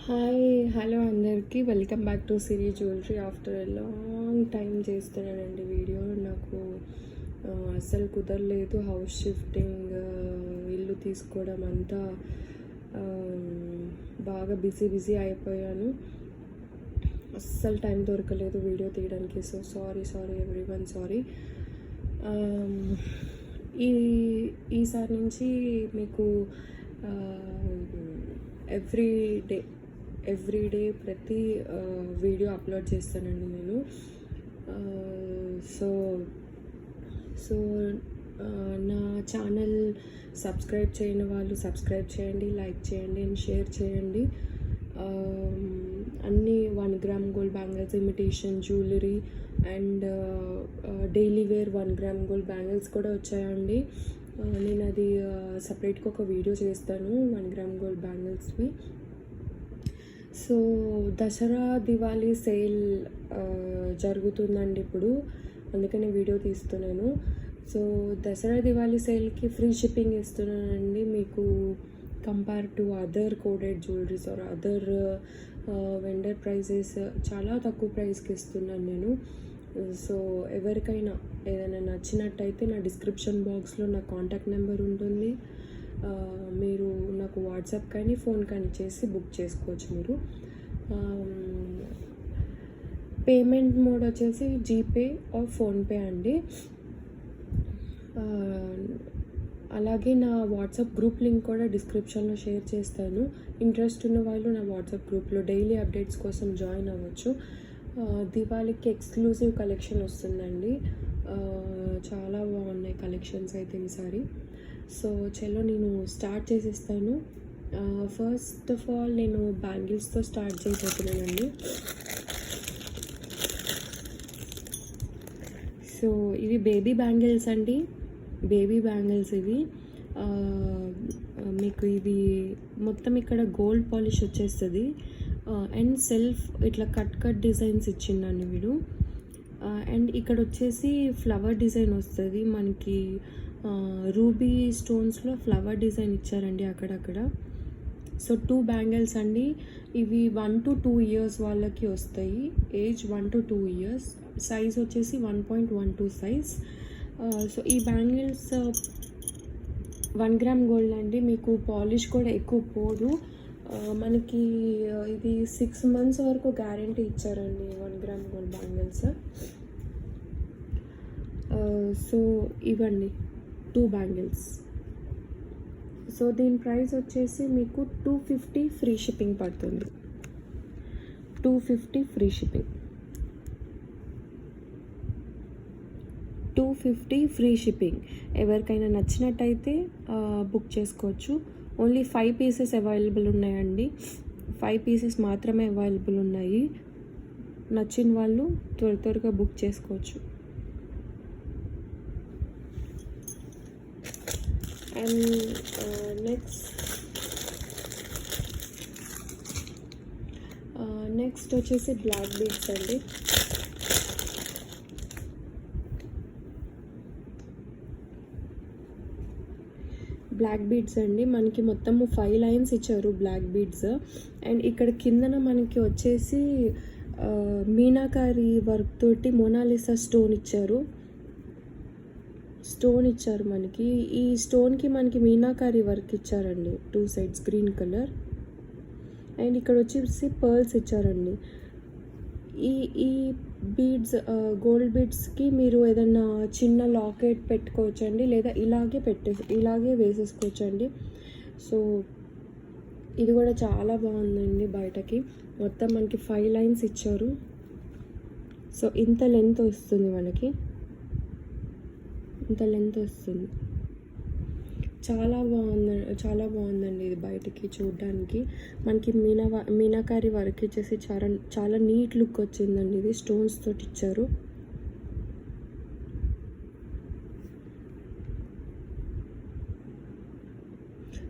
Hi hello అందరికీ welcome back to Siri jewellery. After a long time చేస్తున్నానండి video. నాకు అస్సలు కుదరలేదు. హౌస్ షిఫ్టింగ్, ఇల్లు తీసుకోవడం అంతా బాగా బిజీ అయిపోయాను. అస్సలు టైం దొరకలేదు వీడియో తీయడానికి. So sorry everyone, sorry. ఈసారి నుంచి మీకు ఎవ్రీడే ప్రతి వీడియో అప్లోడ్ చేస్తానండి నేను. సో సో నా ఛానల్ సబ్స్క్రైబ్ చేయని వాళ్ళు సబ్స్క్రైబ్ చేయండి, లైక్ చేయండి అండ్ షేర్ చేయండి. అన్నీ 1 gram gold bangles, imitation jewellery and daily wear 1 gram gold bangles కూడా వచ్చాయండి. నేను అది సపరేట్గా ఒక వీడియో చేస్తాను 1 గ్రామ్ గోల్డ్ బ్యాంగిల్స్వి. సో దసరా దివాళీ సేల్ జరుగుతుందండి ఇప్పుడు, అందుకని వీడియో తీస్తున్నాను. సో దసరా దివాళీ సేల్కి ఫ్రీ షిప్పింగ్ ఇస్తున్నానండి మీకు. Compare to other coated jewelleries or other vendor prices చాలా తక్కువ ప్రైస్కి ఇస్తున్నాను నేను. సో ఎవరికైనా ఏదైనా నచ్చినట్టయితే నా డిస్క్రిప్షన్ బాక్స్లో నా కాంటాక్ట్ నెంబర్ ఉంటుంది. మీరు నాకు వాట్సాప్ కానీ ఫోన్ కానీ చేసి బుక్ చేసుకోవచ్చు మీరు. పేమెంట్ మోడ్ వచ్చేసి జీపే ఆర్ ఫోన్పే అండి. అలాగే నా వాట్సాప్ గ్రూప్ లింక్ కూడా డిస్క్రిప్షన్లో షేర్ చేస్తాను. ఇంట్రెస్ట్ ఉన్న వాళ్ళు నా వాట్సాప్ గ్రూప్లో డైలీ అప్డేట్స్ కోసం జాయిన్ అవ్వచ్చు. దివాళీకి ఎక్స్క్లూజివ్ కలెక్షన్ వస్తుందండి. చాలా బాగున్నాయి కలెక్షన్స్ అయితే ఈసారి. సో చలో నేను స్టార్ట్ చేసేస్తాను. ఫస్ట్ ఆఫ్ ఆల్ నేను బ్యాంగిల్స్తో స్టార్ట్ చేయబోతున్నానండి. సో ఇవి బేబీ బ్యాంగిల్స్ అండి, బేబీ బ్యాంగిల్స్ ఇవి. మీకు ఇవి మొత్తం ఇక్కడ గోల్డ్ పాలిష్ వచ్చేస్తుంది అండ్ సెల్ఫ్ ఇట్లా కట్ డిజైన్స్ ఇచ్చిండండి వీడు. అండ్ ఇక్కడ వచ్చేసి ఫ్లవర్ డిజైన్ వస్తుంది మనకి. రూబీ స్టోన్స్లో ఫ్లవర్ డిజైన్ ఇచ్చారండి అక్కడక్కడ. సో 2 బ్యాంగిల్స్ అండి ఇవి. 1 to 2 years వాళ్ళకి వస్తాయి. Age 1 to 2 years. సైజ్ వచ్చేసి 1.12 సైజ్. సో ఈ బ్యాంగిల్స్ 1 గ్రామ్ గోల్డ్ అండి. మీకు పాలిష్ కూడా ఎక్కువ పోదు. మనకి ఇది 6 months వరకు గ్యారంటీ ఇచ్చారండి 1 గ్రామ్ గోల్డ్ బ్యాంగిల్స్. సో ఇవ్వండి 2 బ్యాంగిల్స్. సో దీని ప్రైస్ వచ్చేసి మీకు 250 ఫ్రీ షిప్పింగ్ పడుతుంది. 250 ఫ్రీ షిప్పింగ్, 250 ఫ్రీ షిప్పింగ్. ఎవరికైనా నచ్చినట్టయితే బుక్ చేసుకోవచ్చు. ఓన్లీ 5 pieces అవైలబుల్ ఉన్నాయండి. 5 pieces మాత్రమే అవైలబుల్ ఉన్నాయి. నచ్చిన వాళ్ళు త్వరగా బుక్ చేసుకోవచ్చు. అండ్ నెక్స్ట్ వచ్చేసి బ్లాక్ బీడ్స్ అండి. బ్లాక్ బీడ్స్ అండి మనకి మొత్తము 5 lines ఇచ్చారు బ్లాక్ బీడ్స్. అండ్ ఇక్కడ కిందన మనకి వచ్చేసి మీనాకారి వర్క్ తోటి మోనాలిసా స్టోన్ ఇచ్చారు మనకి. ఈ స్టోన్కి మనకి మీనాకారి వర్క్ ఇచ్చారండి 2 sides గ్రీన్ కలర్. అండ్ ఇక్కడ వచ్చేసి పర్ల్స్ ఇచ్చారండి. ఈ బీడ్స్ గోల్డ్ బీడ్స్కి మీరు ఏదైనా చిన్న లాకెట్ పెట్టుకోవచ్చండి, లేదా ఇలాగే వేసేసుకోవచ్చండి. సో ఇది కూడా చాలా బాగుందండి. బయటకి మొత్తం మనకి 5 lines ఇచ్చారు. సో ఇంత లెంత్ వస్తుంది మనకి, ఇంత లెంత్ వస్తుంది. చాలా బాగుందండి ఇది బయటకి చూడడానికి. మనకి మీనాకారి వర్క్ ఇచ్చేసి చాలా నీట్ లుక్ వచ్చిందండి. ఇది స్టోన్స్ తోటి ఇచ్చారు.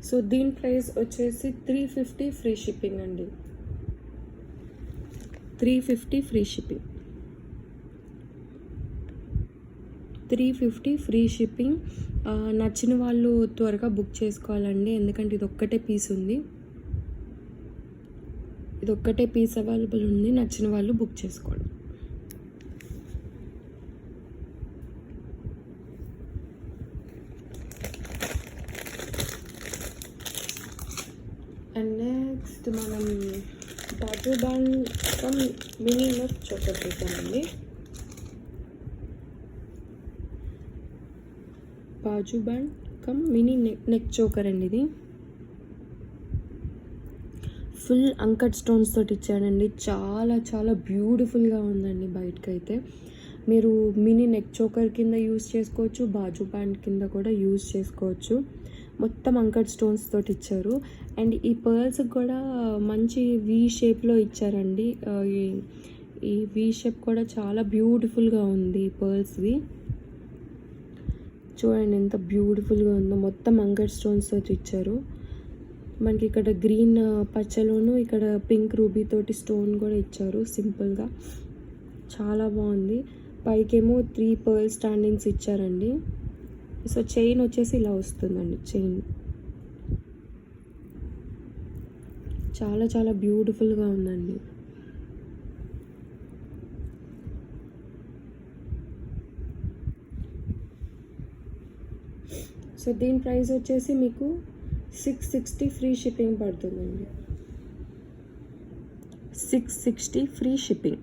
సో దీని ప్రైస్ వచ్చేసి 350 ఫ్రీ షిప్పింగ్ అండి. 350 ఫ్రీ షిప్పింగ్, 350 ఫ్రీ షిప్పింగ్. నచ్చిన వాళ్ళు త్వరగా బుక్ చేసుకోవాలండి, ఎందుకంటే ఇది ఒక్కటే పీస్ ఉంది. ఇది ఒక్కటే పీస్ అవైలబుల్ ఉంది, నచ్చిన వాళ్ళు బుక్ చేసుకోండి. అండ్ నెక్స్ట్ మనం బాజు band cum mini neck choker చూద్దామండి. బాజు band cum mini neck choker అండి. ఇది ఫుల్ అంకట్ స్టోన్స్ తోటి ఇచ్చాడండి. చాలా చాలా బ్యూటిఫుల్గా ఉందండి. బయటకైతే మీరు మినీ నెక్ చోకర్ కింద యూస్ చేసుకోవచ్చు, బాజు బ్యాండ్ కింద కూడా యూస్ చేసుకోవచ్చు. మొత్తం అంకట్ స్టోన్స్ తోటి ఇచ్చారు. అండ్ ఈ పర్ల్స్ కూడా మంచి వీ షేప్లో ఇచ్చారండి. ఈ వీ షేప్ కూడా చాలా బ్యూటిఫుల్గా ఉంది. ఈ పర్ల్స్వి చూడండి ఎంత బ్యూటిఫుల్గా ఉందో. మొత్తం అంకట్ స్టోన్స్ తోటి ఇచ్చారు. మనకి ఇక్కడ గ్రీన్ పచ్చలోను, ఇక్కడ పింక్ రూబీ తోటి స్టోన్ కూడా ఇచ్చారు సింపుల్గా. చాలా బాగుంది. పైకేమో 3 పర్ల్ స్టాండింగ్స్ ఇచ్చారండి. సో చైన్ వచ్చేసి ఇలా వస్తుందండి. చైన్ చాలా చాలా బ్యూటిఫుల్గా ఉందండి. సో దీని ప్రైస్ వచ్చేసి మీకు 660 ఫ్రీ షిప్పింగ్ పడుతుందండి. 660 ఫ్రీ షిప్పింగ్.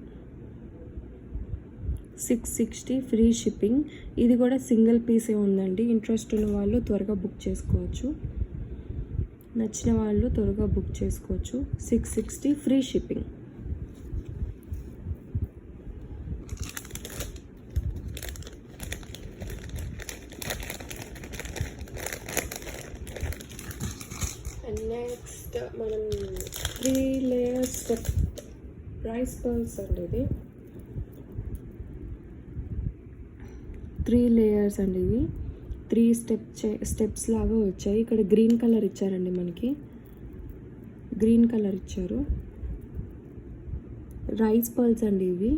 660 free shipping. ఇది కూడా సింగిల్ పీసే ఉందండి. ఇంట్రెస్ట్ ఉన్న వాళ్ళు త్వరగా బుక్ చేసుకోవచ్చు. నచ్చిన వాళ్ళు త్వరగా బుక్ చేసుకోవచ్చు. 660 ఫ్రీ షిప్పింగ్. నెక్స్ట్ మనం 3 లేయర్స్ రైస్ పర్ల్స్ అండి. ఇది 3 లేయర్స్ అండి. ఇవి 3 స్టెప్స్ లాగా వచ్చాయి. ఇక్కడ గ్రీన్ కలర్ ఇచ్చారండి. మనకి గ్రీన్ కలర్ ఇచ్చారు. రైస్ పర్ల్స్ అండి. ఇవి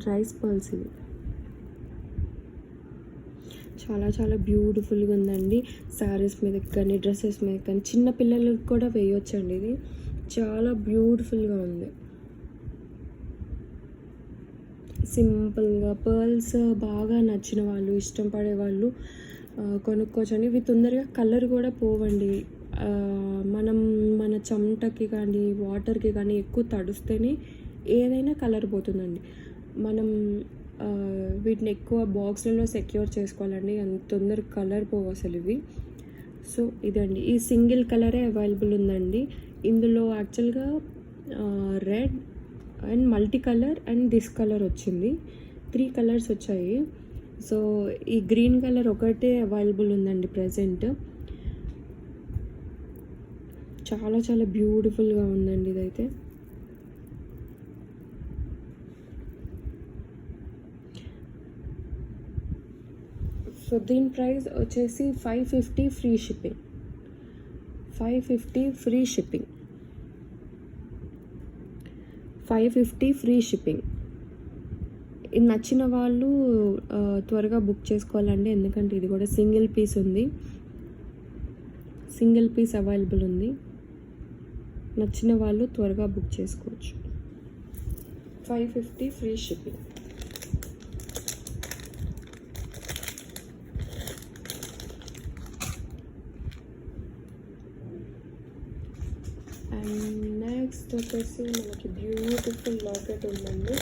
రైస్ పర్ల్స్. ఇవి చాలా చాలా బ్యూటిఫుల్గా ఉందండి. శారీస్ మీద కానీ డ్రెస్సెస్ మీద కానీ చిన్న పిల్లలకి కూడా వేయొచ్చండి. ఇది చాలా బ్యూటిఫుల్గా ఉంది. సింపుల్గా పర్ల్స్ బాగా నచ్చిన వాళ్ళు, ఇష్టం పడే వాళ్ళు కొనుక్కోవచ్చండి. ఇవి తొందరగా కలర్ కూడా పోవండి. మన చెమటకి కానీ వాటర్కి కానీ ఎక్కువ తడిస్తేనే ఏదైనా కలర్ పోతుందండి. మనం వీటిని ఎక్కువ బాక్స్లలో సెక్యూర్ చేసుకోవాలండి. అంత తొందరగా కలర్ పోవు అసలు ఇవి. సో ఇదండి. ఈ సింగిల్ కలరే అవైలబుల్ ఉందండి. ఇందులో యాక్చువల్గా red and multi colour and this colour వచ్చింది. 3 కలర్స్ వచ్చాయి. సో ఈ గ్రీన్ కలర్ ఒకటే అవైలబుల్ ఉందండి ప్రజెంట్. చాలా చాలా బ్యూటిఫుల్గా ఉందండి ఇదైతే. సో దీని ప్రైస్ వచ్చేసి 550 free shipping. 550 free shipping. 550 free shipping. ఇది నచ్చిన వాళ్ళు త్వరగా బుక్ చేసుకోవాలండి. ఎందుకంటే ఇది కూడా సింగిల్ పీస్ ఉంది. సింగిల్ పీస్ అవైలబుల్ ఉంది. నచ్చిన వాళ్ళు త్వరగా బుక్ చేసుకోవచ్చు. 550 ఫ్రీ షిప్పింగ్. అండ్ నెక్స్ట్ వచ్చేసి మనకి బ్యూటిఫుల్ లాకెట్ ఉందండి.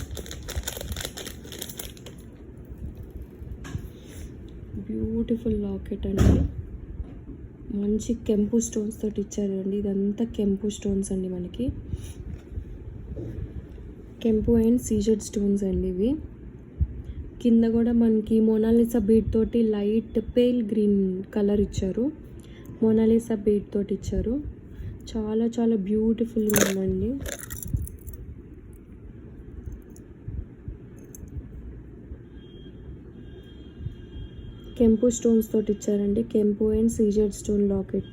బ్యూటిఫుల్ లాకెట్ అండి. మంచి కెంపు స్టోన్స్ తోటి ఇచ్చారండి. ఇదంతా కెంపు స్టోన్స్ అండి. మనకి కెంపు అండ్ సీజెడ్ స్టోన్స్ అండి ఇవి. కింద కూడా మనకి మోనాలిసా బీడ్ తోటి లైట్ పేల్ గ్రీన్ కలర్ ఇచ్చారు. మోనాలిసా బీడ్ తోటి ఇచ్చారు. చాలా చాలా బ్యూటిఫుల్గా ఉందండి. కెంపు స్టోన్స్ తోటి ఇచ్చారండి. కెంపు and CZ stone locket.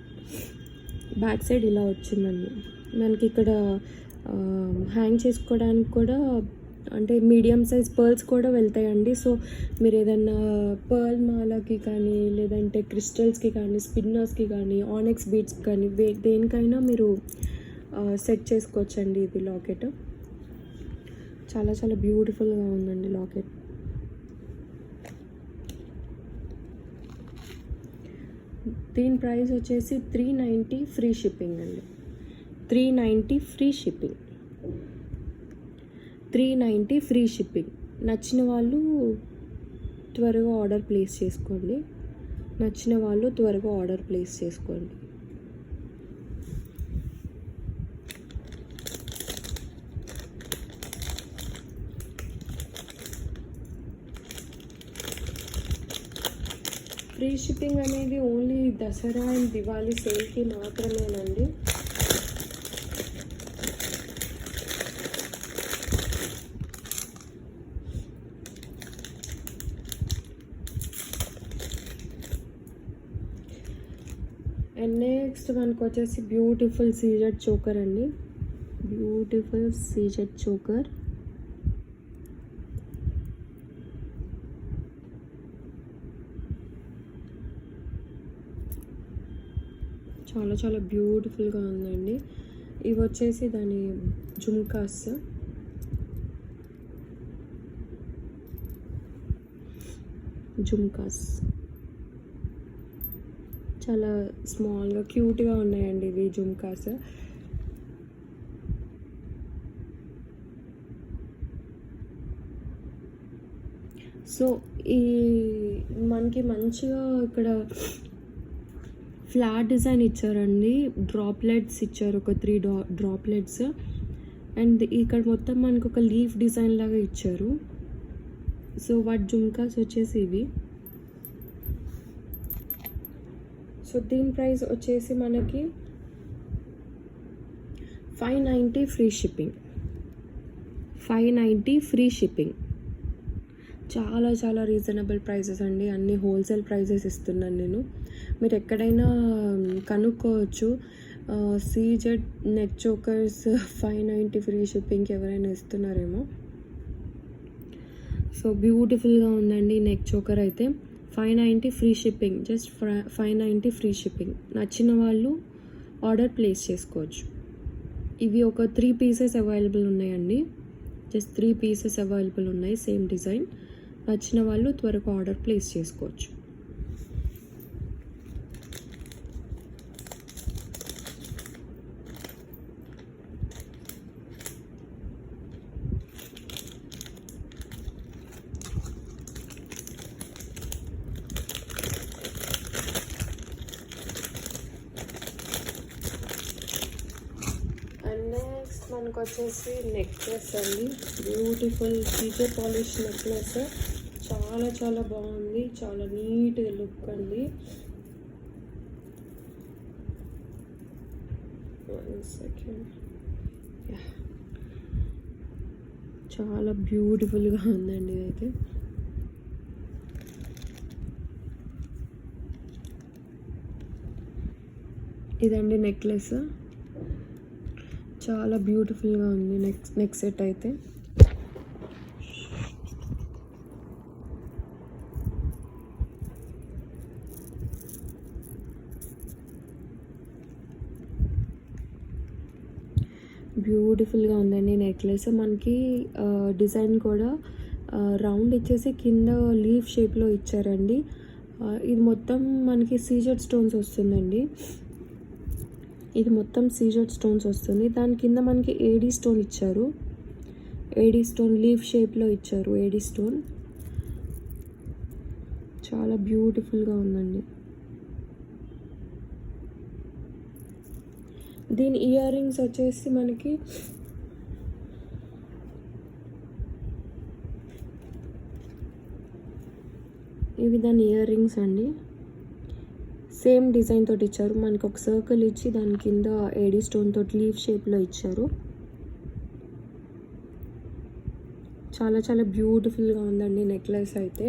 Back side ఇలా వచ్చిందండి. మనకి ఇక్కడ హ్యాంగ్ చేసుకోవడానికి కూడా అంటే మీడియం సైజ్ పర్ల్స్ కూడా వెళ్తాయండి. సో మీరు ఏదన్నా పర్ల్ మాలకి కానీ, లేదంటే క్రిస్టల్స్కి కానీ, స్పిన్నర్స్కి కానీ, ఆనెక్స్ బీడ్స్కి కానీ దేనికైనా మీరు సెట్ చేసుకోవచ్చండి. ఇది లాకెట్ చాలా చాలా బ్యూటిఫుల్గా ఉందండి లాకెట్. దీని ప్రైస్ వచ్చేసి 390 ఫ్రీ షిప్పింగ్ అండి. 390 ఫ్రీ షిప్పింగ్, 390 ఫ్రీ షిప్పింగ్. నచ్చిన వాళ్ళు త్వరగా ఆర్డర్ ప్లేస్ చేసుకోండి. ఫ్రీ షిప్పింగ్ అనేది ఓన్లీ దసరా అండ్ దివాళీ సేల్కి మాత్రమేనండి. అండ్ నెక్స్ట్ మనకు వచ్చేసి బ్యూటిఫుల్ సీజెడ్ చోకర్ అండి. Beautiful CZ choker. చాలా చాలా బ్యూటిఫుల్గా ఉందండి. ఇవి వచ్చేసి దాని జుమ్కాస్. చాలా స్మాల్గా క్యూట్గా ఉన్నాయండి ఇవి జుమ్కాస్. సో ఈ మనకి మంచిగా ఇక్కడ ఫ్లాట్ డిజైన్ ఇచ్చారండి. డ్రాప్లెట్స్ ఇచ్చారు, ఒక 3 డ్రాప్లెట్స్. అండ్ ఇక్కడ మొత్తం మనకు ఒక లీఫ్ డిజైన్ లాగా ఇచ్చారు. సో వాటి జుమ్కాస్ వచ్చేసి ఇవి. సో దీని ప్రైస్ వచ్చేసి మనకి 590 ఫ్రీ షిప్పింగ్. 590 free shipping. చాలా చాలా రీజనబుల్ ప్రైసెస్ అండి. అన్ని హోల్సేల్ ప్రైసెస్ ఇస్తున్నాను నేను. మీరు ఎక్కడైనా కనుక్కోవచ్చు. సీజెడ్ నెక్ చోకర్స్ 590 ఫ్రీ షిప్పింగ్కి ఎవరైనా ఇస్తున్నారేమో. సో బ్యూటిఫుల్గా ఉందండి నెక్ చోకర్ అయితే. 590 free shipping, just 590 free shipping. నచ్చిన వాళ్ళు ఆర్డర్ ప్లేస్ చేసుకోవచ్చు. ఇవి ఒక 3 పీసెస్ అవైలబుల్ ఉన్నాయండి. జస్ట్ 3 పీసెస్ అవైలబుల్ ఉన్నాయి, సేమ్ డిజైన్. నచ్చిన వాళ్ళు త్వరగా ఆర్డర్ ప్లేస్ చేసుకోవచ్చు. నెక్స్ట్ మనకు వచ్చేసి నెక్లెస్ అండి. Beautiful Caesar polish necklace. చాలా చాలా బాగుంది, చాలా నీట్ లుక్ అండి. చాలా బ్యూటిఫుల్గా ఉందండి ఇదైతే. ఇదండి నెక్లెస్. చాలా బ్యూటిఫుల్గా ఉంది నెక్ సెట్ అయితే. బ్యూటిఫుల్గా ఉందండి నెక్లెస్. మనకి డిజైన్ కూడా రౌండ్ ఇచ్చేసి కింద లీఫ్ షేప్లో ఇచ్చారండి. ఇది మొత్తం మనకి సీజెడ్ స్టోన్స్ వస్తుందండి. ఇది మొత్తం సీజెడ్ స్టోన్స్ వస్తుంది. దాని కింద మనకి ఏడీ స్టోన్ ఇచ్చారు. ఏడీ స్టోన్ లీఫ్ షేప్లో ఇచ్చారు. ఏడీ స్టోన్ చాలా బ్యూటిఫుల్గా ఉందండి. దీని ఇయర్ రింగ్స్ వచ్చేసి మనకి ఇవి దాని ఇయర్ రింగ్స్ అండి. సేమ్ డిజైన్ తోటి ఇచ్చారు. మనకి ఒక సర్కిల్ ఇచ్చి దాని కింద ఏడీ స్టోన్ తోటి లీఫ్ షేప్లో ఇచ్చారు. చాలా చాలా బ్యూటిఫుల్గా ఉందండి నెక్లెస్ అయితే.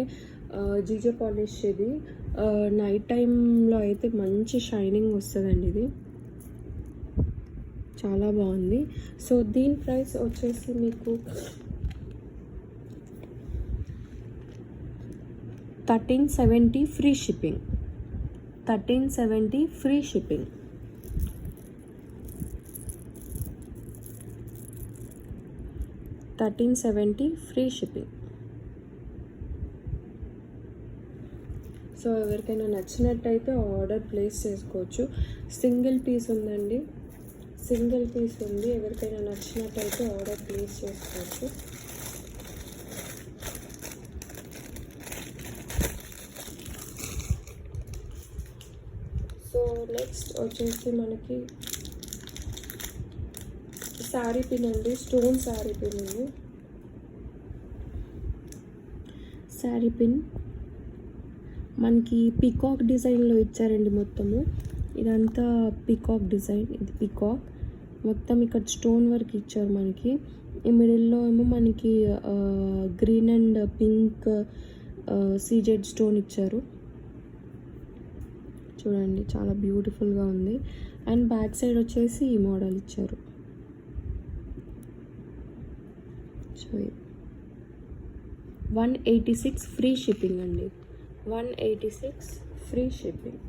జీజే పాలిష్ ఇది. నైట్ టైంలో అయితే మంచి షైనింగ్ వస్తుందండి ఇది. చాలా బాగుంది. సో దీని ప్రైస్ వచ్చేసి మీకు 1370 free shipping. 1370 free shipping. $1370 free shipping. So ఎవరికైనా నచ్చినట్టయితే ఆర్డర్ ప్లేస్ చేసుకోవచ్చు. సింగిల్ పీస్ ఉందండి, సింగిల్ పీస్ ఉంది. ఎవరికైనా నచ్చినట్టయితే ఆర్డర్ ప్లేస్ చేసుకోవచ్చు. సో నెక్స్ట్ వచ్చేసి మనకి శారీ పిన్ అండి, స్టోన్ శారీ పిన్ ఉంది. శారీ పిన్ మనకి పీకాక్ డిజైన్లో ఇచ్చారండి మొత్తము. ఇదంతా పీకాక్ డిజైన్, ఇది పీకాక్ మొత్తం. ఇక్కడ స్టోన్ వర్క్ ఇచ్చారు మనకి. ఈ మిడిల్లో ఏమో మనకి green and pink CZ stone ఇచ్చారు. చూడండి చాలా బ్యూటిఫుల్గా ఉంది. అండ్ బ్యాక్ సైడ్ వచ్చేసి ఈ మోడల్ ఇచ్చారు. సో 186 ఫ్రీ షిప్పింగ్ అండి. 186 free shipping.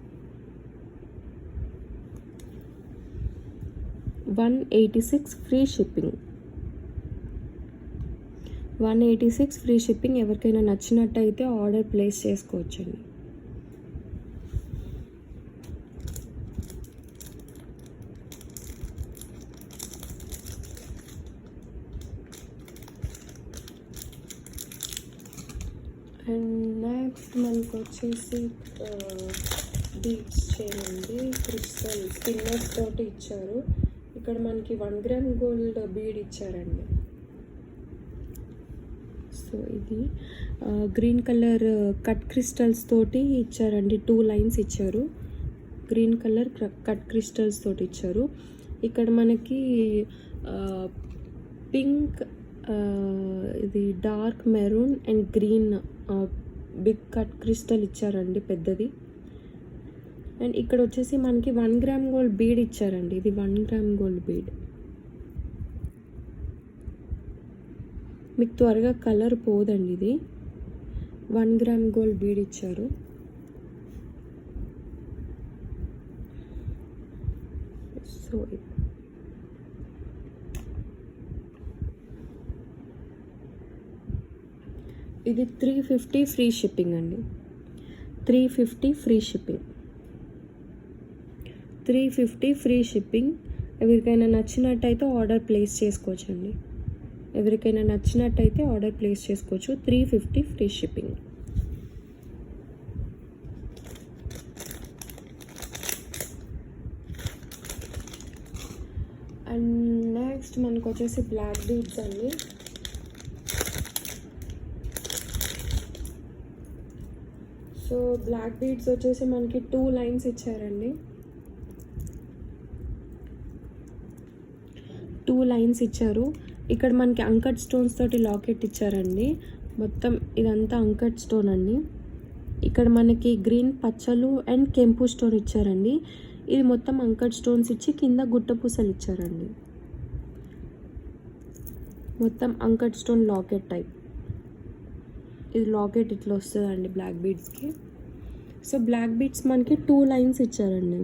186 free shipping. 186 free shipping. ఎవరికైనా నచ్చినట్టయితే ఆర్డర్ ప్లేస్ చేసుకోవచ్చండి. అండ్ నెక్స్ట్ మనకు వచ్చేసి బీడ్స్ చైన్ ఉంది. క్రిస్టల్ స్పిన్నర్స్ తోటి ఇచ్చారు. ఇక్కడ మనకి 1 గ్రామ్ గోల్డ్ బీడ్ ఇచ్చారండి. సో ఇది గ్రీన్ కలర్ కట్ క్రిస్టల్స్ తోటి ఇచ్చారండి. 2 లైన్స్ ఇచ్చారు. గ్రీన్ కలర్ కట్ క్రిస్టల్స్ తోటి ఇచ్చారు. ఇక్కడ మనకి పింక్, ఇది dark maroon and green big cut crystal ఇచ్చారండి, పెద్దది. అండ్ ఇక్కడ వచ్చేసి మనకి 1 గ్రామ్ గోల్డ్ బీడ్ ఇచ్చారండి. ఇది 1 గ్రామ్ గోల్డ్ బీడ్. మీకు త్వరగా కలర్ పోదండి. ఇది 1 గ్రామ్ గోల్డ్ బీడ్ ఇచ్చారు. సో ఇది 350 ఫ్రీ షిప్పింగ్ అండి. 350 ఫ్రీ షిప్పింగ్. 350 free shipping. ఎవరికైనా నచ్చినట్టయితే ఆర్డర్ ప్లేస్ చేసుకోవచ్చండి. ఎవరికైనా నచ్చినట్టయితే ఆర్డర్ ప్లేస్ చేసుకోవచ్చు. 350 ఫ్రీ షిప్పింగ్. అండ్ నెక్స్ట్ మనకు వచ్చేసి బ్లాక్ బీడ్స్ అండి. సో బ్లాక్ బీడ్స్ వచ్చేసి మనకి 2 లైన్స్ ఇచ్చారండి. 2 లైన్స్ ఇచ్చారు. ఇక్కడ మనకి అంకట్ స్టోన్స్ తోటి లాకెట్ ఇచ్చారండి. మొత్తం ఇదంతా అంకట్ స్టోన్ అండి. ఇక్కడ మనకి గ్రీన్ పచ్చలు అండ్ కెంపు స్టోన్ ఇచ్చారండి. ఇది మొత్తం అంకట్ స్టోన్స్ ఇచ్చి కింద గుట్ట పూసలు ఇచ్చారండి. మొత్తం అంకట్ స్టోన్ లాకెట్ టైప్. ఇది లాకెట్ ఇట్లా వస్తుందండి బ్లాక్ బీడ్స్కి. సో బ్లాక్ బీడ్స్ మనకి 2 లైన్స్ ఇచ్చారండి.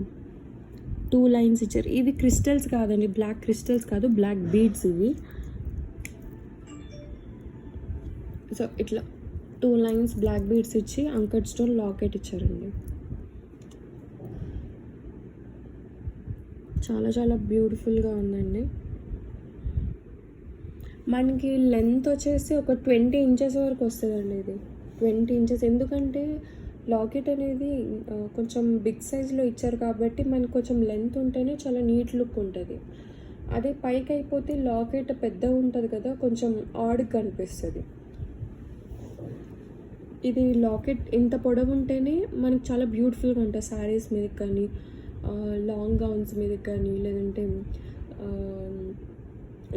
2 లైన్స్ ఇచ్చారు. ఇవి క్రిస్టల్స్ కాదండి, బ్లాక్ క్రిస్టల్స్ కాదు, బ్లాక్ బీడ్స్ ఇవి. సో ఇట్లా 2 లైన్స్ బ్లాక్ బీడ్స్ ఇచ్చి అంకట్ స్టోన్ లాకెట్ ఇచ్చారండి. చాలా చాలా బ్యూటిఫుల్గా ఉందండి. మనకి లెంత్ వచ్చేసి ఒక 20 ఇంచెస్ వరకు వస్తుందండి. ఇది 20 ఇంచెస్. ఎందుకంటే లాకెట్ అనేది కొంచెం బిగ్ సైజ్లో ఇచ్చారు కాబట్టి మనకు కొంచెం లెంత్ ఉంటేనే చాలా నీట్ లుక్ ఉంటుంది. అదే పైకి అయిపోతే లాకెట్ పెద్దగా ఉంటుంది కదా, కొంచెం ఆడ్గా కనిపిస్తుంది. ఇది లాకెట్ ఇంత పొడవు ఉంటేనే మనకు చాలా బ్యూటిఫుల్గా ఉంటుంది. శారీస్ మీదకి కానీ, లాంగ్ గౌన్స్ మీదకి కానీ, లేదంటే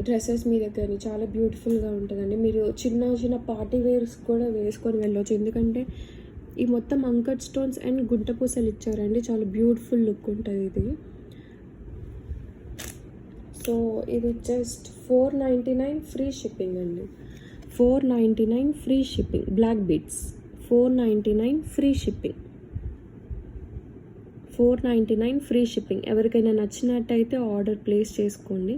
డ్రెస్సెస్ మీద కానీ చాలా బ్యూటిఫుల్గా ఉంటుందండి. మీరు చిన్న చిన్న పార్టీ వేర్స్ కూడా వేసుకొని వెళ్ళవచ్చు. ఎందుకంటే ఈ మొత్తం అంకట్ స్టోన్స్ అండ్ గుంట పూసలు ఇచ్చారండి. చాలా బ్యూటిఫుల్ లుక్ ఉంటుంది ఇది. సో ఇది జస్ట్ $499 ఫ్రీ షిప్పింగ్ అండి. $499 free shipping. Black beads 499 free shipping. 499 free shipping. ఎవరికైనా నచ్చినట్టయితే ఆర్డర్ ప్లేస్ చేసుకోండి.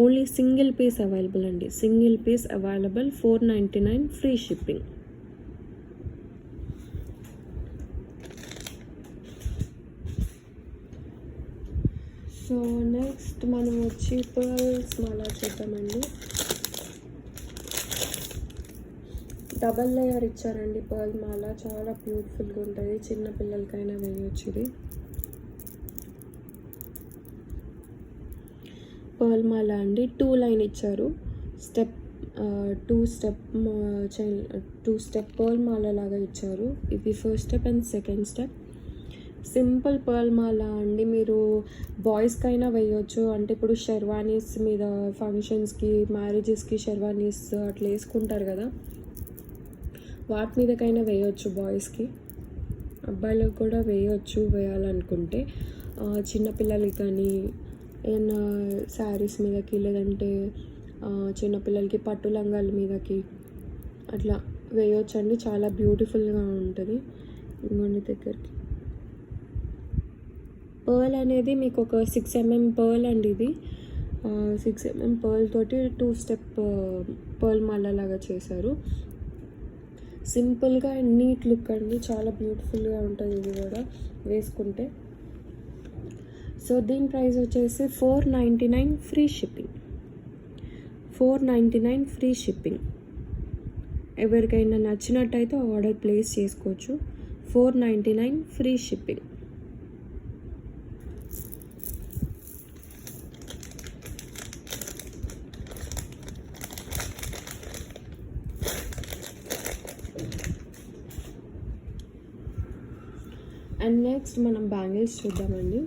ఓన్లీ సింగిల్ పీస్ అవైలబుల్ అండి, single piece available. 499 free shipping. So next మనం వచ్చి పర్ల్స్ మాలా చూద్దామండి. డబల్ లేయర్ ఇచ్చారండి పర్ల్ మాల, చాలా బ్యూటిఫుల్గా ఉంటుంది, చిన్న పిల్లలకైనా వేయొచ్చు. ఇది పర్ల్ మాల అండి, 2 లైన్ ఇచ్చారు. టూ స్టెప్ పర్ల్ మాల లాగా ఇచ్చారు. ఇది first step and second step. Simple pearl మాల అండి, మీరు బాయ్స్కైనా వేయొచ్చు. అంటే ఇప్పుడు షెర్వానీస్ మీద ఫంక్షన్స్కి, మ్యారేజెస్కి షెర్వానీస్ అట్లా వేసుకుంటారు కదా, వాటి మీదకైనా వేయొచ్చు. బాయ్స్కి, అబ్బాయిలకు కూడా వేయొచ్చు వేయాలనుకుంటే. చిన్నపిల్లలకి కానీ ఏదైనా శారీస్ మీదకి, లేదంటే చిన్నపిల్లలకి పట్టు లంగాల మీదకి అట్లా వేయొచ్చు అండి, చాలా బ్యూటిఫుల్గా ఉంటుంది. ఇంకొన్ని దగ్గరికి పర్ల్ అనేది మీకు ఒక 6 mm పర్ల్ అండి. ఇది 6 mm పర్ల్ తోటి 2 స్టెప్ పర్ల్ మాల లాగా చేశారు. సింపుల్గా అండ్ నీట్ లుక్ అండి, చాలా బ్యూటిఫుల్గా ఉంటుంది ఇది కూడా వేసుకుంటే. సో దీని ప్రైస్ వచ్చేసి 499 ఫ్రీ షిప్పింగ్. 499 free shipping. ఎవరికైనా నచ్చినట్టయితే ఆర్డర్ ప్లేస్ చేసుకోవచ్చు. 499 ఫ్రీ షిప్పింగ్. అండ్ నెక్స్ట్ మనం బ్యాంగిల్స్ చూద్దామండి.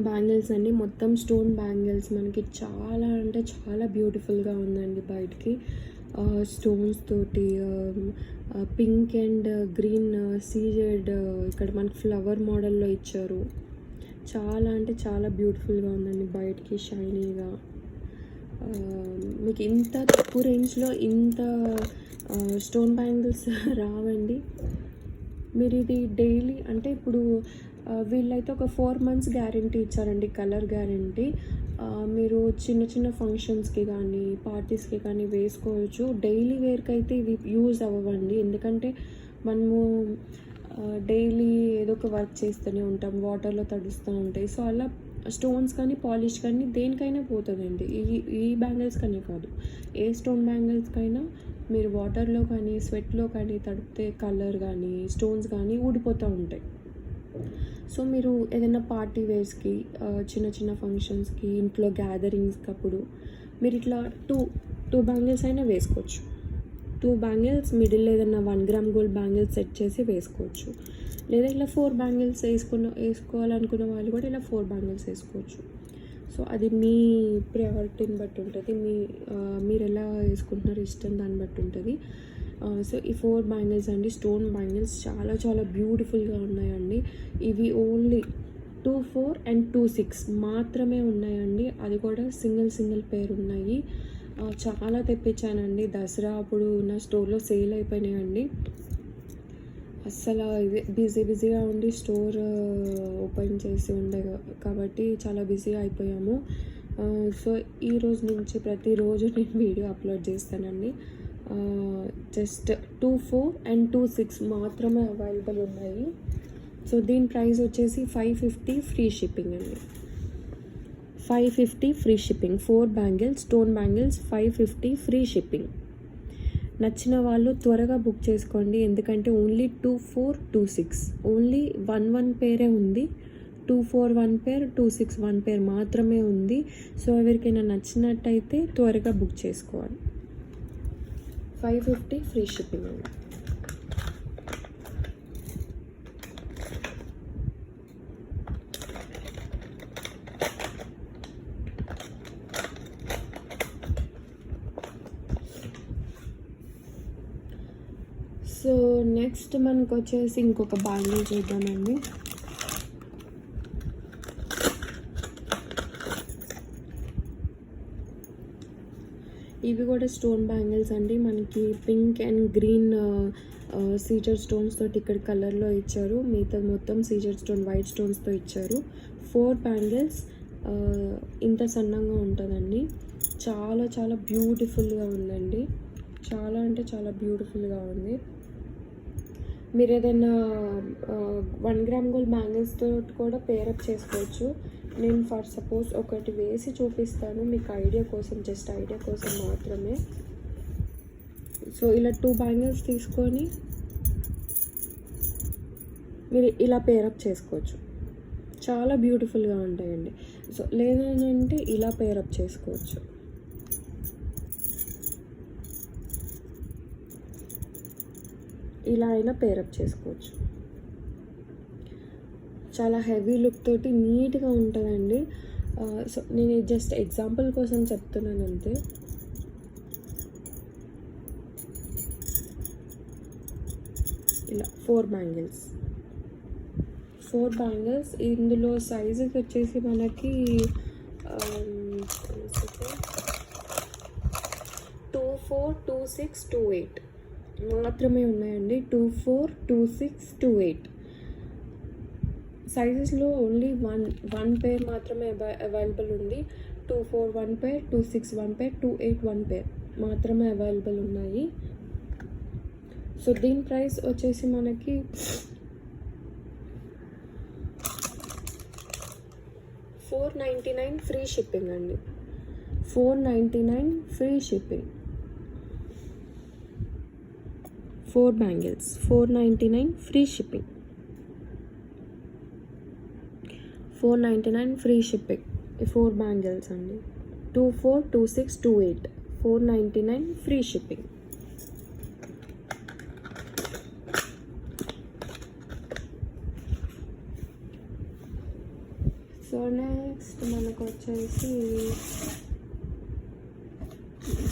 బ్యాంగిల్స్ అండి, మొత్తం స్టోన్ బ్యాంగిల్స్. మనకి చాలా అంటే చాలా బ్యూటిఫుల్గా ఉందండి. బయటికి స్టోన్స్ తోటి పింక్ అండ్ గ్రీన్ సీజెడ్ ఇక్కడ మనకి ఫ్లవర్ మోడల్లో ఇచ్చారు. చాలా అంటే చాలా బ్యూటిఫుల్గా ఉందండి, బయటికి షైనీగా. మీకు ఇంత తక్కువ రేంజ్లో ఇంత స్టోన్ బ్యాంగిల్స్ రావండి. మీరు ఇది డైలీ అంటే ఇప్పుడు వీళ్ళైతే ఒక 4 months గ్యారంటీ ఇచ్చారండి, కలర్ గ్యారంటీ. మీరు చిన్న చిన్న ఫంక్షన్స్కి కానీ పార్టీస్కి కానీ వేసుకోవచ్చు. డైలీ వేర్కి అయితే ఇవి యూజ్ అవ్వండి, ఎందుకంటే మనము డైలీ ఏదో ఒక వర్క్ చేస్తూనే ఉంటాం, వాటర్లో తడుస్తూ ఉంటాయి. సో అలా స్టోన్స్ కానీ పాలిష్ కానీ దేనికైనా పోతుందండి. ఈ బ్యాంగిల్స్ కానీ కాదు, ఏ స్టోన్ బ్యాంగిల్స్కైనా మీరు వాటర్లో కానీ స్వెట్లో కానీ తడిపితే కలర్ కానీ స్టోన్స్ కానీ ఊడిపోతూ ఉంటాయి. సో మీరు ఏదైనా పార్టీ వేర్స్కి, చిన్న చిన్న ఫంక్షన్స్కి, ఇంట్లో గ్యాదరింగ్స్కి అప్పుడు మీరు ఇట్లా టూ బ్యాంగిల్స్ అయినా వేసుకోవచ్చు. 2 బ్యాంగిల్స్ మిడిల్ ఏదైనా 1 gram గోల్డ్ బ్యాంగిల్స్ సెట్ చేసి వేసుకోవచ్చు. లేదా ఇలా 4 బ్యాంగిల్స్ వేసుకోవాలనుకున్న వాళ్ళు కూడా ఇలా 4 బ్యాంగిల్స్ వేసుకోవచ్చు. సో అది మీ ప్రయారిటీని బట్టి ఉంటుంది, మీరు ఎలా వేసుకుంటున్నారో ఇష్టం దాన్ని బట్టి ఉంటుంది. సో ఈ 4 బ్యాంగిల్స్ అండి, స్టోన్ బ్యాంగిల్స్ చాలా చాలా బ్యూటిఫుల్గా ఉన్నాయండి. ఇవి ఓన్లీ 24 and 26 మాత్రమే ఉన్నాయండి, అది కూడా సింగిల్ పేర్ ఉన్నాయి. చాలా తెప్పించానండి, దసరా అప్పుడు నా స్టోర్లో సేల్ అయిపోయినాయండి. అస్సలు బిజీగా ఉండి స్టోర్ ఓపెన్ చేసి ఉండే కాబట్టి చాలా బిజీగా అయిపోయాము. సో ఈ రోజు నుంచి ప్రతిరోజు నేను వీడియో అప్లోడ్ చేస్తానండి. జస్ట్ 24 and 26 మాత్రమే అవైలబుల్ ఉన్నాయి. సో దీని ప్రైస్ వచ్చేసి 550 ఫ్రీ షిప్పింగ్ అండి. 550 free shipping. 4 bangles, stone bangles 550 free shipping. నచ్చిన వాళ్ళు త్వరగా బుక్ చేసుకోండి, ఎందుకంటే ఓన్లీ 24, 26 ఓన్లీ 1 పేరే ఉంది. 24 1 పేర్, 26 1 పేర్ మాత్రమే ఉంది. సో ఎవరికైనా నచ్చినట్టయితే త్వరగా బుక్ చేసుకోవాలి. 550 ఫ్రీ షిప్పింగ్ అండి. సో నెక్స్ట్ మనకు వచ్చేసి ఇంకొక బ్యాంగిల్ చూద్దామండి. ఇవి కూడా స్టోన్ బ్యాంగిల్స్ అండి. మనకి pink and green Caesar stones తోటి ఇక్కడ కలర్లో ఇచ్చారు. మిగతా మొత్తం సీజర్ స్టోన్ వైట్ స్టోన్స్తో ఇచ్చారు. 4 బ్యాంగిల్స్ ఇంత సన్నంగా ఉంటుందండి. చాలా చాలా బ్యూటిఫుల్గా ఉందండి. చాలా అంటే చాలా బ్యూటిఫుల్గా ఉంది. మీరు ఏదైనా 1 గ్రామ్ గోల్డ్ బ్యాంగిల్స్తో కూడా పేరప్ చేసుకోవచ్చు. నేను ఫర్ సపోజ్ ఒకటి వేసి చూపిస్తాను మీకు ఐడియా కోసం, జస్ట్ ఐడియా కోసం మాత్రమే. సో ఇలా 2 బ్యాంగిల్స్ తీసుకొని మీరు ఇలా పేరప్ చేసుకోవచ్చు. చాలా బ్యూటిఫుల్గా ఉంటాయండి. సో లేదంటే ఇలా పేరప్ చేసుకోవచ్చు. ఇలా అయినా పేరప్ చేసుకోవచ్చు. చాలా హెవీ లుక్ తోటి నీట్గా ఉంటుందండి. సో నేను జస్ట్ ఎగ్జాంపుల్ కోసం చెప్తున్నాను అంతే. ఇలా 4 బ్యాంగిల్స్ ఇందులో సైజెస్ వచ్చేసి మనకి 24, 26, 28 మాత్రమే ఉన్నాయండి. 24, 26, 28 సైజెస్లో ఓన్లీ వన్ పేర్ మాత్రమే అవైలబుల్ ఉంది. 24 1 పేర్, 26 1 పేర్, 28 1 పేర్ మాత్రమే అవైలబుల్ ఉన్నాయి. సో దీని ప్రైస్ వచ్చేసి మనకి $499 ఫ్రీ షిప్పింగ్ అండి. $499 free shipping. 4 bangles $499 free shipping. 499 free shipping. 4 bangles అండి. 24, 26, 28 $499 ఫ్రీ షిప్పింగ్. సో నెక్స్ట్ మనకు వచ్చేసి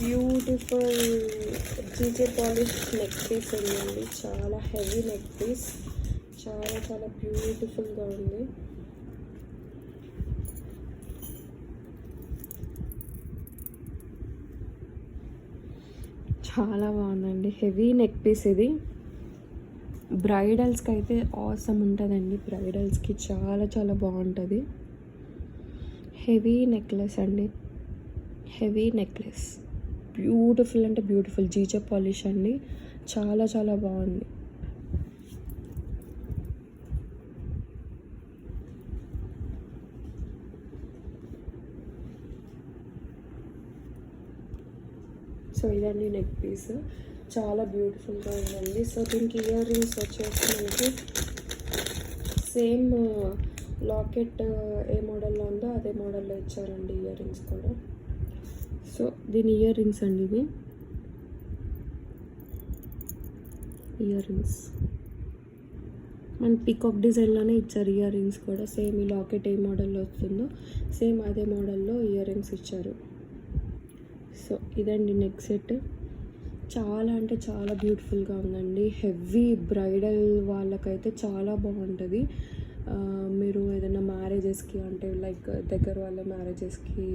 beautiful GJ polish neck piece ఉందండి. చాలా హెవీ నెక్ పీస్, చాలా చాలా బ్యూటిఫుల్గా ఉంది. చాలా బాగుందండి. హెవీ నెక్ పీస్ ఇది. బ్రైడల్స్కి అయితే ఆసమ్ ఉంటుందండి. బ్రైడల్స్కి చాలా చాలా బాగుంటుంది. హెవీ నెక్లెస్ అండి. హెవీ నెక్లెస్ బ్యూటిఫుల్ అంటే బ్యూటిఫుల్ జీజే పాలిష్ అండి. చాలా చాలా బాగుంది. సో ఇదండి నెక్ పీస్, చాలా బ్యూటిఫుల్గా ఉందండి. సో దీనికి ఇయర్ రింగ్స్ వచ్చేసి మనకి సేమ్ లాకెట్ ఏ మోడల్లో ఉందో అదే మోడల్లో ఇచ్చారండి ఇయర్ రింగ్స్ కూడా. సో దీని ఇయర్ రింగ్స్ అండి. ఇవి ఇయర్ రింగ్స్ మన పీకాక్ డిజైన్లోనే ఇచ్చారు. ఇయర్ రింగ్స్ కూడా సేమ్ ఈ లాకెట్ ఏ మోడల్లో వస్తుందో సేమ్ అదే మోడల్లో ఇయర్ రింగ్స్ ఇచ్చారు. సో ఇదండి నెక్ సెట్. చాలా అంటే చాలా బ్యూటిఫుల్గా ఉందండి. హెవీ బ్రైడల్ వాళ్ళకైతే చాలా బాగుంటుంది. మీరు ఏదైనా మ్యారేజెస్కి అంటే లైక్ దగ్గర వాళ్ళ మ్యారేజెస్కి,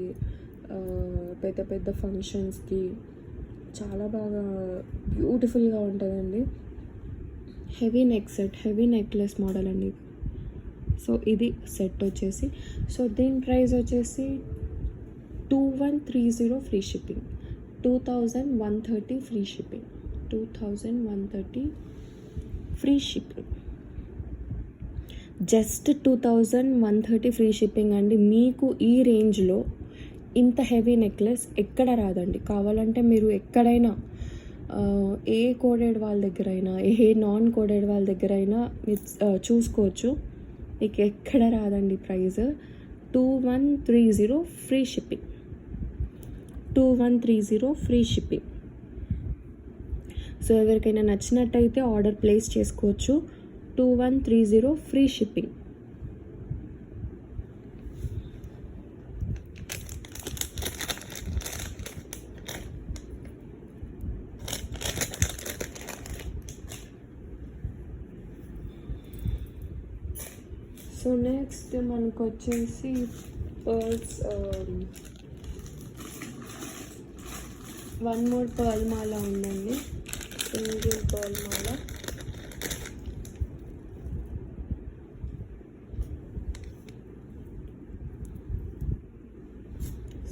పెద్ద పెద్ద ఫంక్షన్స్కి చాలా బాగా బ్యూటిఫుల్గా ఉంటుందండి. Heavy neck set, heavy necklace model అండి. సో ఇది సెట్ వచ్చేసి. సో దీని ప్రైస్ వచ్చేసి 2130 free shipping. 2130 free shipping. 2130 free shipping. Just 2130 free shipping అండి. మీకు ఈ రేంజ్లో ఇంత హెవీ నెక్లెస్ ఎక్కడ రాదండి. కావాలంటే మీరు ఎక్కడైనా ఏ కోడెడ్ వాళ్ళ దగ్గర అయినా, ఏ నాన్ కోడెడ్ వాళ్ళ దగ్గర అయినా మీరు చూసుకోవచ్చు. మీకు ఎక్కడ రాదండి price. 2130 free shipping. 2130 free shipping. So ఎవరికైనా నచ్చినట్టయితే ఆర్డర్ ప్లేస్ చేసుకోవచ్చు. 2130 ఫ్రీ షిప్పింగ్. సో నెక్స్ట్ మనకు వచ్చేసి పర్ల్స్ వన్ మోర్ పర్ల్ మాల ఉందండి, సింగిల్ పర్ల్ మాల.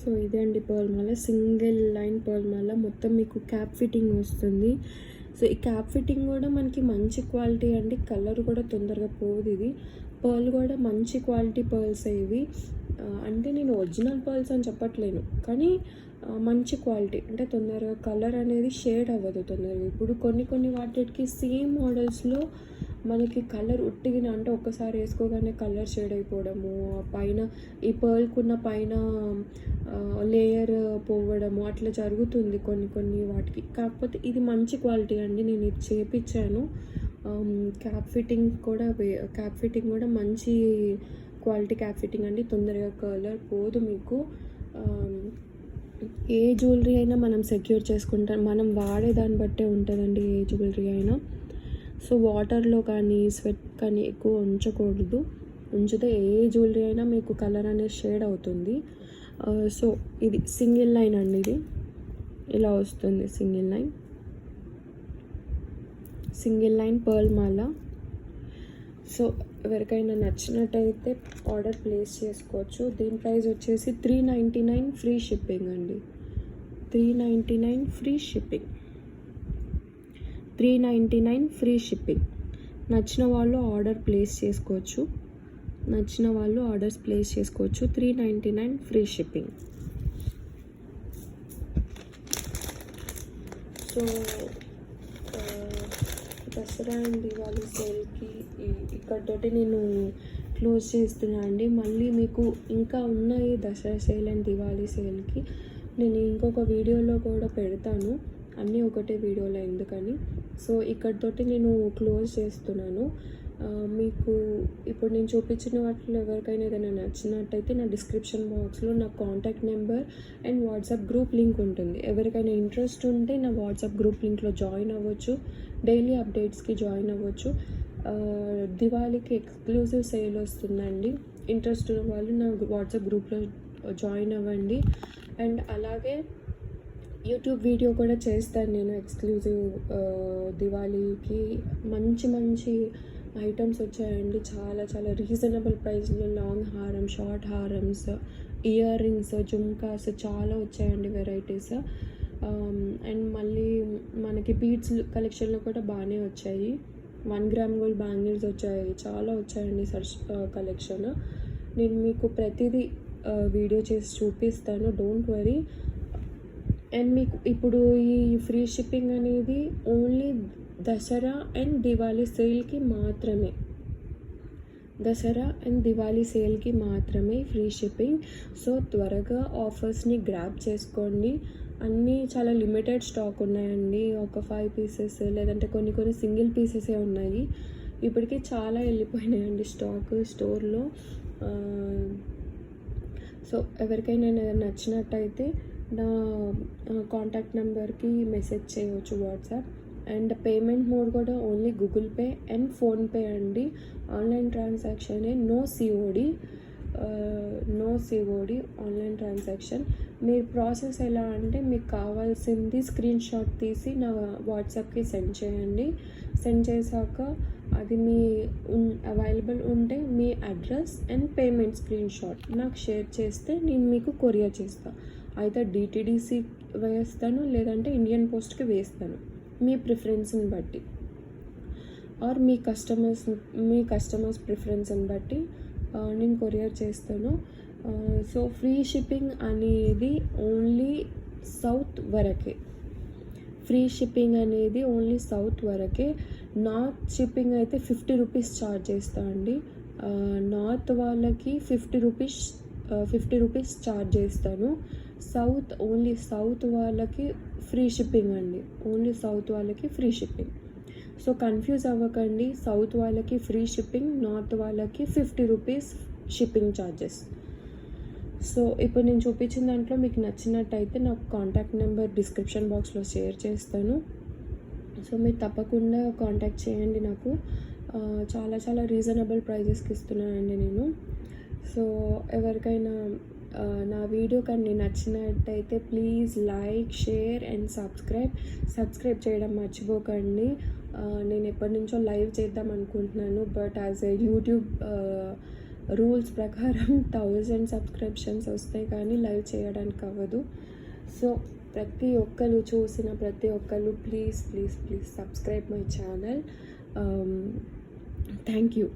సో ఇదే అండి పర్ల్ మాల, సింగిల్ లైన్ పర్ల్ మాల. మొత్తం మీకు క్యాప్ ఫిట్టింగ్ వస్తుంది. సో ఈ క్యాప్ ఫిట్టింగ్ కూడా మనకి మంచి క్వాలిటీ అండి, కలర్ కూడా తొందరగా పోదు. ఇది పర్ల్ కూడా మంచి క్వాలిటీ పర్ల్స్ ఇవి. అంటే నేను ఒరిజినల్ పర్ల్స్ అని చెప్పట్లేను, కానీ మంచి క్వాలిటీ, అంటే తొందరగా కలర్ అనేది షేడ్ అవ్వదు తొందరగా. ఇప్పుడు కొన్ని వాటికి సేమ్ మోడల్స్లో మనకి కలర్ ఉట్టిగిన, అంటే ఒక్కసారి వేసుకోగానే కలర్ షేడ్ అయిపోవడము, పైన ఈ పర్ల్కున్న పైన లేయర్ పోవడము అట్లా జరుగుతుంది కొన్ని వాటికి. కాకపోతే ఇది మంచి క్వాలిటీ అండి, నేను ఇది చేపించాను. క్యాప్ ఫిట్టింగ్ కూడా మంచి క్వాలిటీ క్యాప్ ఫిట్టింగ్ అండి, తొందరగా కలర్ పోదు మీకు. ఏ జ్యువెలరీ అయినా మనం సెక్యూర్ చేసుకుంటాం, మనం వాడే దాన్ని బట్టే ఉంటుందండి ఏ జ్యువెలరీ అయినా. సో వాటర్లో కానీ స్వెట్ కానీ ఎక్కువ ఉంచకూడదు, ఉంచితే ఏ జ్యువెలరీ అయినా మీకు కలర్ అనేది షేడ్ అవుతుంది. సో ఇది సింగిల్ లైన్ అండి, ఇది ఇలా వస్తుంది సింగిల్ లైన్ పర్ల్ మాల. సో ఎవరికైనా నచ్చినట్టయితే ఆర్డర్ ప్లేస్ చేసుకోవచ్చు. దీని ప్రైస్ వచ్చేసి 399 ఫ్రీ షిప్పింగ్ అండి, 399 ఫ్రీ షిప్పింగ్, 399 ఫ్రీ షిప్పింగ్. నచ్చిన వాళ్ళు ఆర్డర్ ప్లేస్ చేసుకోవచ్చు, 399 free shipping. So Dasara and Diwali సేల్కి ఇక్కడితోటి నేను క్లోజ్ చేస్తున్నాను అండి. మళ్ళీ మీకు ఇంకా ఉన్నాయి దసరా సేల్ అండ్ దివాళీ సేల్కి, నేను ఇంకొక వీడియోలో కూడా పెడతాను, అన్నీ ఒకటే వీడియోలో ఎందుకని. సో ఇక్కడితోటి నేను క్లోజ్ చేస్తున్నాను. మీకు ఇప్పుడు నేను చూపించిన వాటిలో ఎవరికైనా ఏదైనా నచ్చినట్టయితే నా డిస్క్రిప్షన్ బాక్స్లో నా contact number and WhatsApp group link ఉంటుంది. ఎవరికైనా ఇంట్రెస్ట్ ఉంటే నా వాట్సాప్ గ్రూప్ లింక్లో జాయిన్ అవ్వచ్చు, డైలీ అప్డేట్స్కి జాయిన్ అవ్వచ్చు. దివాళీకి ఎక్స్క్లూజివ్ సేల్ వస్తుందండి, ఇంట్రెస్ట్ ఉన్న వాళ్ళు నా వాట్సాప్ గ్రూప్లో జాయిన్ అవ్వండి. అండ్ అలాగే యూట్యూబ్ వీడియో కూడా చేస్తాను నేను ఎక్స్క్లూజివ్ దివాళీకి. మంచి ఐటమ్స్ వచ్చాయండి, చాలా రీజనబుల్ ప్రైస్లో. లాంగ్ హారం, షార్ట్ హారమ్స్, ఇయర్ రింగ్స్, జుమ్కాస్ చాలా వచ్చాయండి వెరైటీస్. అండ్ మళ్ళీ మనకి బీడ్స్ కలెక్షన్లో కూడా బాగానే వచ్చాయి. 1 గ్రామ్ గోల్డ్ బ్యాంగిల్స్ వచ్చాయి, చాలా వచ్చాయండి కలెక్షన్. నేను మీకు ప్రతిదీ వీడియో చేసి చూపిస్తాను, డోంట్ వరీ. అండ్ మీకు ఇప్పుడు ఈ ఫ్రీ షిప్పింగ్ అనేది ఓన్లీ దసరా అండ్ దివాళీ సేల్కి మాత్రమే ఫ్రీ షిప్పింగ్. సో త్వరగా ఆఫర్స్ని గ్రాబ్ చేసుకోండి. అన్నీ చాలా లిమిటెడ్ స్టాక్ ఉన్నాయండి, ఒక 5 పీసెస్ లేదంటే కొన్ని సింగిల్ పీసెసే ఉన్నాయి. ఇప్పటికీ చాలా వెళ్ళిపోయినాయండి స్టోర్లో. సో ఎవరికైనా నచ్చినట్టయితే నా కాంటాక్ట్ నెంబర్కి మెసేజ్ చేయవచ్చు వాట్సాప్. అండ్ పేమెంట్ మోడ్ కూడా only Google Pay and PhonePe అండి. ఆన్లైన్ ట్రాన్సాక్షనే, నో సిఓడి ఆన్లైన్ ట్రాన్సాక్షన్. మీరు ప్రాసెస్ ఎలా అంటే, మీకు కావాల్సింది స్క్రీన్ షాట్ తీసి నా వాట్సాప్కి సెండ్ చేయండి. సెండ్ చేశాక అది మీ అవైలబుల్ ఉంటే మీ address and payment screenshot నాకు షేర్ చేస్తే నేను మీకు కొరియర్ చేస్తాను. అయితే డిటిడిసి వేస్తాను, లేదంటే ఇండియన్ పోస్ట్కి వేస్తాను, మీ ప్రిఫరెన్స్ని బట్టి, ఆర్ మీ కస్టమర్స్ ప్రిఫరెన్స్ని బట్టి నేను కొరియర్ చేస్తాను. సో ఫ్రీ షిప్పింగ్ అనేది ఓన్లీ సౌత్ వరకే. నార్త్ షిప్పింగ్ అయితే 50 రూపీస్ ఛార్జ్ చేస్తా అండి. నార్త్ వాళ్ళకి 50 రూపీస్ ఛార్జ్ చేస్తాను. ఓన్లీ సౌత్ వాళ్ళకి ఫ్రీ షిప్పింగ్ అండి, సో కన్ఫ్యూజ్ అవ్వకండి. సౌత్ వాళ్ళకి ఫ్రీ షిప్పింగ్, నార్త్ వాళ్ళకి 50 రూపీస్ షిప్పింగ్ ఛార్జెస్. సో ఇప్పుడు నేను చూపించిన దాంట్లో మీకు నచ్చినట్టయితే నాకు కాంటాక్ట్ నెంబర్ డిస్క్రిప్షన్ బాక్స్లో షేర్ చేస్తాను. సో మీరు తప్పకుండా కాంటాక్ట్ చేయండి నాకు. చాలా రీజనబుల్ ప్రైజెస్కి ఇస్తున్నానండి నేను. సో ఎవరికైనా నా వీడియో కానీ నచ్చినట్టయితే please like, share and subscribe చేయడం మర్చిపోకండి. నేను ఎప్పటి నుంచో లైవ్ చేద్దాం అనుకుంటున్నాను, but as a YouTube rules ప్రకారం 1000 సబ్స్క్రిప్షన్స్ వస్తాయి కానీ లైవ్ చేయడానికి అవ్వదు. సో ప్రతి ఒక్కరు చూసిన ప్రతి ఒక్కరు please subscribe my channel. Thank you.